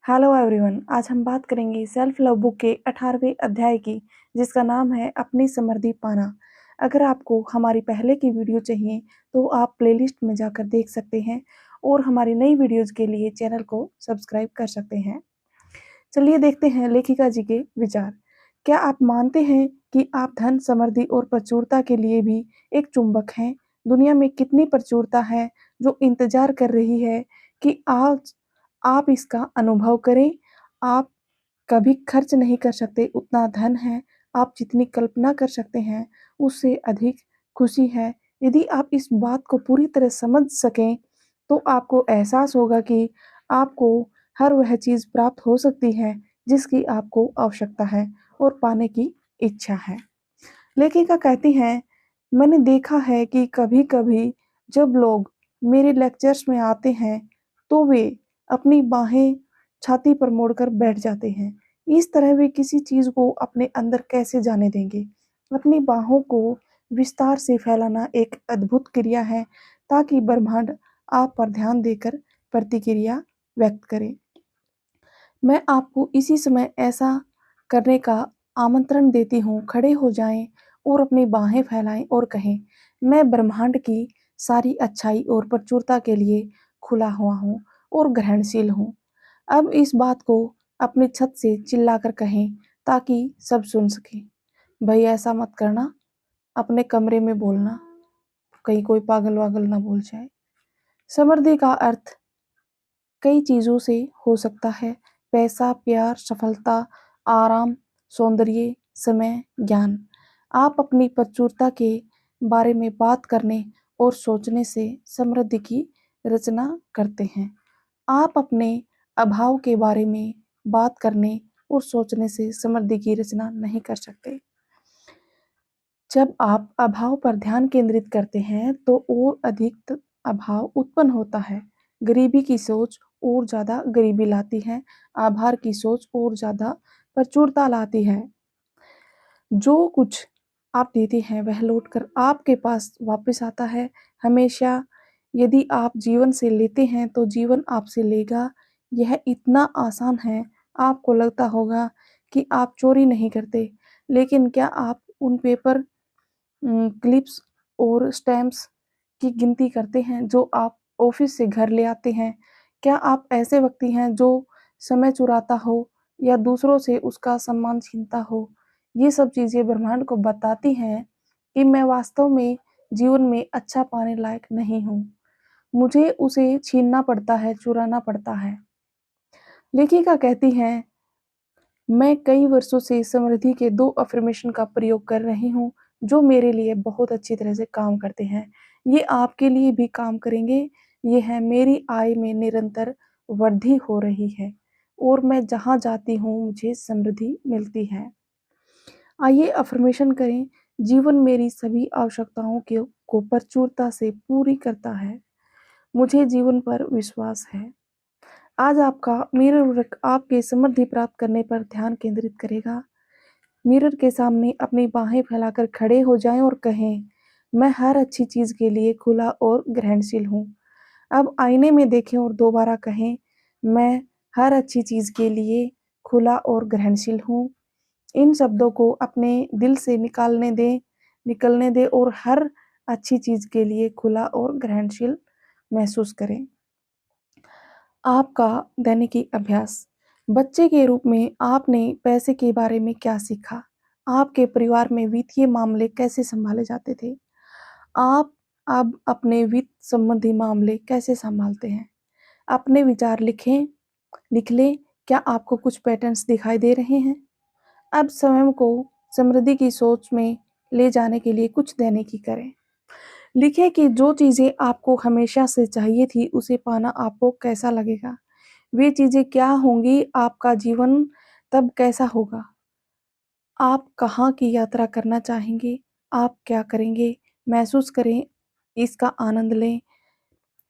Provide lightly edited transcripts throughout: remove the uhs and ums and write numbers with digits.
Hello everyone. आज हम बात करेंगे सेल्फ लव बुक के 18वें अध्याय की, जिसका नाम है अपनी समृद्धि पाना। अगर आपको हमारी पहले की वीडियो चाहिए तो आप प्लेलिस्ट में जाकर देख सकते हैं और हमारी नई वीडियोस के लिए चैनल को सब्सक्राइब कर सकते हैं। चलिए देखते हैं लेखिका जी के विचार। क्या आप मानते हैं कि आप धन, समृद्धि और प्रचुरता के लिए भी एक चुंबक हैं? दुनिया में कितनी प्रचुरता है जो इंतजार कर रही है कि आज आप इसका अनुभव करें। आप कभी खर्च नहीं कर सकते उतना धन है, आप जितनी कल्पना कर सकते हैं उससे अधिक खुशी है। यदि आप इस बात को पूरी तरह समझ सकें तो आपको एहसास होगा कि आपको हर वह चीज़ प्राप्त हो सकती है जिसकी आपको आवश्यकता है और पाने की इच्छा है। लेखिका कहती हैं, मैंने देखा है कि कभी-कभी जब लोग मेरे लेक्चर्स में आते हैं, तो वे अपनी बाहें छाती पर मोड़कर बैठ जाते हैं। इस तरह वे किसी चीज़ को अपने अंदर कैसे जाने देंगे? अपनी बाहों को विस्तार से फैलाना एक अद्भुत क्रिया है, ताकि ब्रह्मांड आप पर ध्यान देकर प्रतिक्रिया व्यक्त करे। मैं आपको इसी समय ऐसा करने का आमंत्रण देती हूँ। खड़े हो जाएँ और अपनी बाहें फैलाएँ और कहें, मैं ब्रह्मांड की सारी अच्छाई और प्रचुरता के लिए खुला हुआ हूँ और ग्रहणशील हूँ। अब इस बात को अपनी छत से चिल्लाकर कहें ताकि सब सुन सकें। भई ऐसा मत करना, अपने कमरे में बोलना, कहीं कोई पागल-वागल ना बोल जाए। समृद्धि का अर्थ कई चीज़ों से हो सकता है। पैसा, प्यार, सफलता, आराम, सौंदर्य, समय, ज्ञान। आप अपनी प्रचुरता के बारे में बात करने और सोचने से समृद्धि की रचना करते हैं। आप अपने अभाव के बारे में बात करने और सोचने से समृद्धि की रचना नहीं कर सकते। जब आप अभाव पर ध्यान केंद्रित करते हैं तो और अधिक अभाव उत्पन्न होता है। गरीबी की सोच और ज़्यादा गरीबी लाती है। आभार की सोच और ज़्यादा प्रचुरता लाती है। जो कुछ आप देते हैं वह लौटकर आपके पास वापस आता है। हमेशा यदि आप जीवन से लेते हैं तो जीवन आपसे लेगा। यह इतना आसान है, आपको लगता होगा कि आप चोरी नहीं करते, लेकिन क्या आप उन पेपर क्लिप्स और स्टैम्प्स की गिनती करते हैं जो आप ऑफिस से घर ले आते हैं? क्या आप ऐसे व्यक्ति हैं जो समय चुराता हो या दूसरों से उसका सम्मान छीनता हो? ये सब चीज़ें ब्रह्मांड को बताती हैं कि मैं वास्तव में जीवन में अच्छा पाने लायक नहीं हूँ। मुझे उसे छीनना पड़ता है, चुराना पड़ता है। लेखिका कहती हैं, मैं कई वर्षों से समृद्धि के 2 अफ़र्मेशन का प्रयोग कर रही हूँ, जो मेरे लिए बहुत अच्छी तरह से काम करते हैं। ये आपके लिए भी काम करेंगे। ये है, मेरी आय में निरंतर वृद्धि हो रही है और मैं जहाँ जाती हूँ मुझे समृद्धि मिलती है। आइए अफ़र्मेशन करें, जीवन मेरी सभी आवश्यकताओं को प्रचुरता से पूरी करता है। मुझे जीवन पर विश्वास है। आज आपका मिरर वर्क आपके समृद्धि प्राप्त करने पर ध्यान केंद्रित करेगा। मिरर के सामने अपनी बाहें फैलाकर खड़े हो जाएं और कहें, मैं हर अच्छी चीज़ के लिए खुला और ग्रहणशील हूँ। अब आईने में देखें और दोबारा कहें, मैं हर अच्छी चीज़ के लिए खुला और ग्रहणशील हूँ। इन शब्दों को अपने दिल से निकलने दें और हर अच्छी चीज़ के लिए खुला और ग्रहणशील महसूस करें। आपका दैनिकी अभ्यास। बच्चे के रूप में आपने पैसे के बारे में क्या सीखा? आपके परिवार में वित्तीय मामले कैसे संभाले जाते थे? आप अब अपने वित्त संबंधी मामले कैसे संभालते हैं? अपने विचार लिख लें। क्या आपको कुछ पैटर्न्स दिखाई दे रहे हैं? अब स्वयं को समृद्धि की सोच में ले जाने के लिए कुछ दैनिकी करें। लिखें कि जो चीज़ें आपको हमेशा से चाहिए थी, उसे पाना आपको कैसा लगेगा? वे चीज़ें क्या होंगी? आपका जीवन तब कैसा होगा? आप कहाँ की यात्रा करना चाहेंगे? आप क्या करेंगे? महसूस करें, इसका आनंद लें,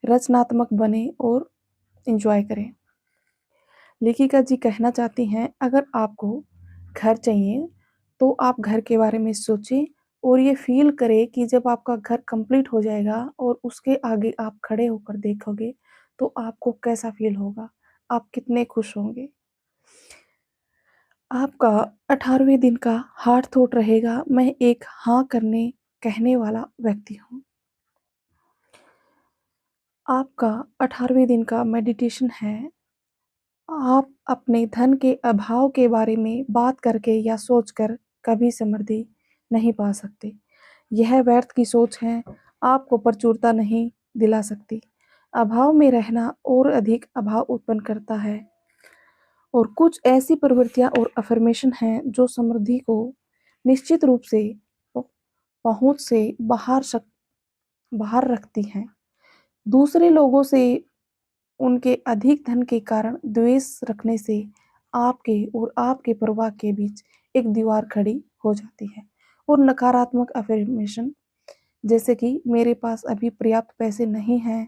रचनात्मक बनें और एन्जॉय करें। लेखिका जी कहना चाहती हैं, अगर आपको घर चाहिए, तो आप घर के बारे में सोचें और ये फ़ील करें कि जब आपका घर कंप्लीट हो जाएगा और उसके आगे आप खड़े होकर देखोगे, तो आपको कैसा फ़ील होगा? आप कितने खुश होंगे। आपका 18वें दिन का हार्ट थॉट रहेगा, मैं एक हाँ कहने वाला व्यक्ति हूँ। आपका 18वें दिन का मेडिटेशन है, आप अपने धन के अभाव के बारे में बात करके या सोचकर कभी समृद्धि नहीं पा सकते। यह व्यर्थ की सोच है, आपको प्रचुरता नहीं दिला सकती। अभाव में रहना और अधिक अभाव उत्पन्न करता है। और कुछ ऐसी प्रवृत्तियां और अफर्मेशन हैं जो समृद्धि को निश्चित रूप से पहुंच से बाहर रखती हैं। दूसरे लोगों से उनके अधिक धन के कारण द्वेष रखने से आपके और आपके परिवार के बीच एक दीवार खड़ी हो जाती है। और नकारात्मक अफर्मेशन जैसे कि मेरे पास अभी पर्याप्त पैसे नहीं हैं,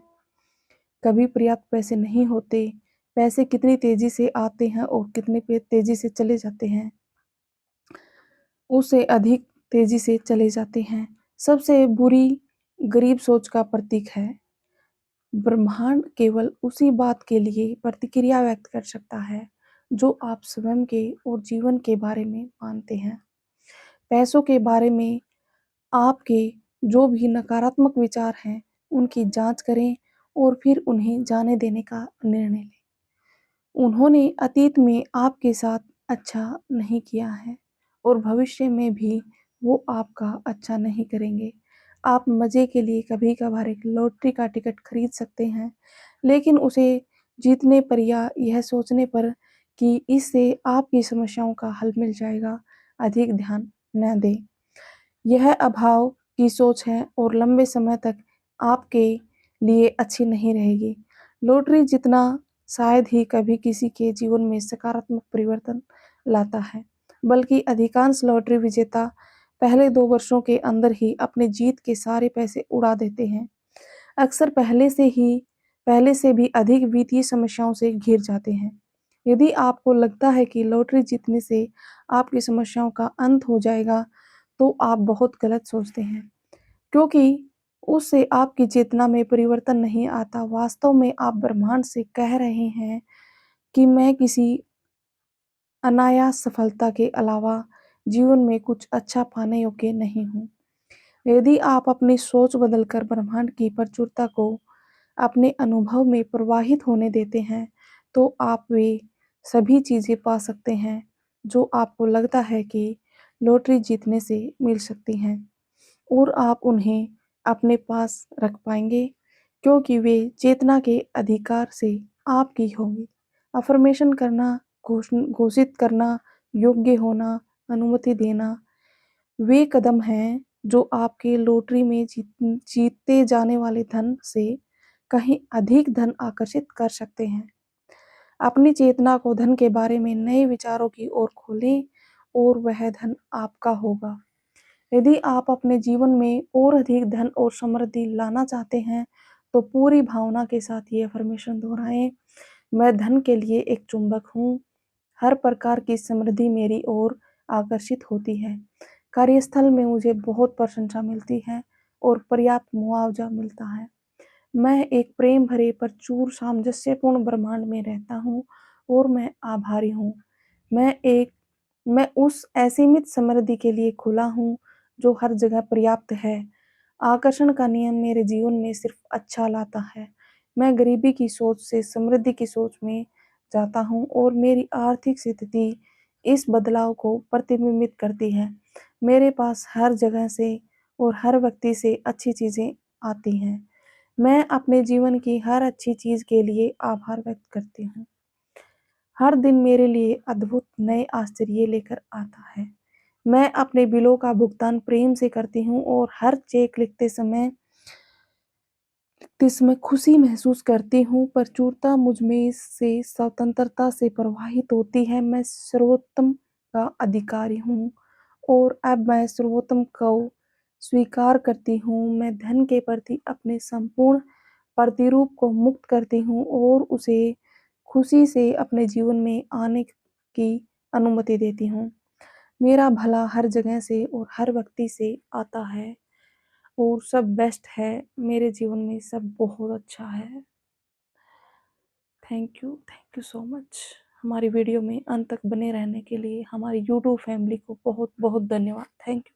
कभी पर्याप्त पैसे नहीं होते, पैसे कितनी तेजी से आते हैं और कितने तेजी से चले जाते हैं, उससे अधिक तेजी से चले जाते हैं। सबसे बुरी गरीब सोच का प्रतीक है। ब्रह्मांड केवल उसी बात के लिए प्रतिक्रिया व्यक्त कर सकता है जो आप स्वयं के और जीवन के बारे में मानते हैं। पैसों के बारे में आपके जो भी नकारात्मक विचार हैं, उनकी जांच करें और फिर उन्हें जाने देने का निर्णय लें। उन्होंने अतीत में आपके साथ अच्छा नहीं किया है और भविष्य में भी वो आपका अच्छा नहीं करेंगे। आप मज़े के लिए कभी-कभार एक लॉटरी का टिकट खरीद सकते हैं, लेकिन उसे जीतने पर या यह सोचने पर कि इससे आपकी समस्याओं का हल मिल जाएगा, अधिक ध्यान न दें। यह अभाव की सोच है और लंबे समय तक आपके लिए अच्छी नहीं रहेगी। लॉटरी जितना शायद ही कभी किसी के जीवन में सकारात्मक परिवर्तन लाता है, बल्कि अधिकांश लॉटरी विजेता पहले 2 वर्षों के अंदर ही अपने जीत के सारे पैसे उड़ा देते हैं। अक्सर पहले से भी अधिक वित्तीय समस्याओं से घिर जाते हैं। यदि आपको लगता है कि लॉटरी जीतने से आपकी समस्याओं का अंत हो जाएगा, तो आप बहुत गलत सोचते हैं, क्योंकि उससे आपकी चेतना में परिवर्तन नहीं आता। वास्तव में आप ब्रह्मांड से कह रहे हैं कि मैं किसी अनायास सफलता के अलावा जीवन में कुछ अच्छा पाने योग्य नहीं हूँ। यदि आप अपनी सोच बदलकर ब्रह्मांड की प्रचुरता को अपने अनुभव में प्रवाहित होने देते हैं, तो आप वे सभी चीज़ें पा सकते हैं जो आपको लगता है कि लॉटरी जीतने से मिल सकती हैं, और आप उन्हें अपने पास रख पाएंगे क्योंकि वे चेतना के अधिकार से आपकी होंगी। अफर्मेशन करना, घोषित करना, योग्य होना, अनुमति देना वे कदम हैं जो आपके लॉटरी में जीते जाने वाले धन से कहीं अधिक धन आकर्षित कर सकते हैं। अपनी चेतना को धन के बारे में नए विचारों की ओर खोलें और वह धन आपका होगा। यदि आप अपने जीवन में और अधिक धन और समृद्धि लाना चाहते हैं, तो पूरी भावना के साथ ये अफर्मेशन दोहराएं। मैं धन के लिए एक चुंबक हूँ। हर प्रकार की समृद्धि मेरी ओर आकर्षित होती है। कार्यस्थल में मुझे बहुत प्रशंसा मिलती है और पर्याप्त मुआवजा मिलता है। मैं एक प्रेम भरे प्रचुर सामंजस्यपूर्ण ब्रह्मांड में रहता हूँ और मैं आभारी हूँ। मैं उस असीमित समृद्धि के लिए खुला हूँ जो हर जगह पर्याप्त है। आकर्षण का नियम मेरे जीवन में सिर्फ अच्छा लाता है। मैं गरीबी की सोच से समृद्धि की सोच में जाता हूँ और मेरी आर्थिक स्थिति इस बदलाव को प्रतिबिंबित करती है। मेरे पास हर जगह से और हर व्यक्ति से अच्छी चीज़ें आती हैं। मैं अपने जीवन की हर अच्छी चीज़ के लिए आभार व्यक्त करती हूँ। हर दिन मेरे लिए अद्भुत नए आश्चर्य लेकर आता है। मैं अपने बिलों का भुगतान प्रेम से करती हूँ और हर चेक लिखते समय इसमें खुशी महसूस करती हूँ। प्रचुरता मुझ में से स्वतंत्रता से प्रवाहित होती है। मैं सर्वोत्तम का अधिकारी हूँ और अब मैं सर्वोत्तम को स्वीकार करती हूँ। मैं धन के प्रति अपने संपूर्ण प्रतिरूप को मुक्त करती हूँ और उसे खुशी से अपने जीवन में आने की अनुमति देती हूँ। मेरा भला हर जगह से और हर व्यक्ति से आता है और सब बेस्ट है। मेरे जीवन में सब बहुत अच्छा है। Thank you so much. हमारी वीडियो में अंत तक बने रहने के लिए हमारी यूट्यूब फैमिली को बहुत-बहुत धन्यवाद। Thank you.